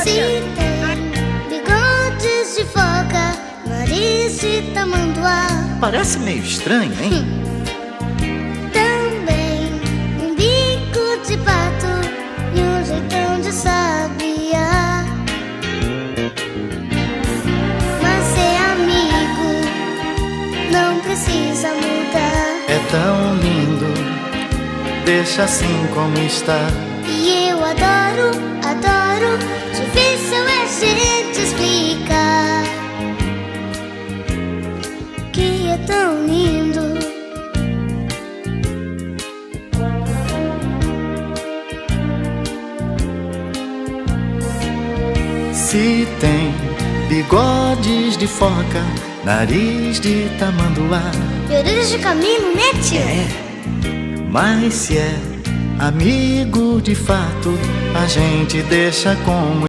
Se tem bigodes de foca, nariz de tamanduá. Parece meio estranho, hein? Também um bico de pato e um jeitão de sabiá. Mas ser amigo não precisa mudar. É tão lindo, deixa assim como está. E eu adoro, adoro, difícil é gente explicar que é tão lindo. Se tem bigodes de foca, nariz de tamanduá. E orelhas de camelo, né, tio? Mas se é amigo de fato, a gente deixa como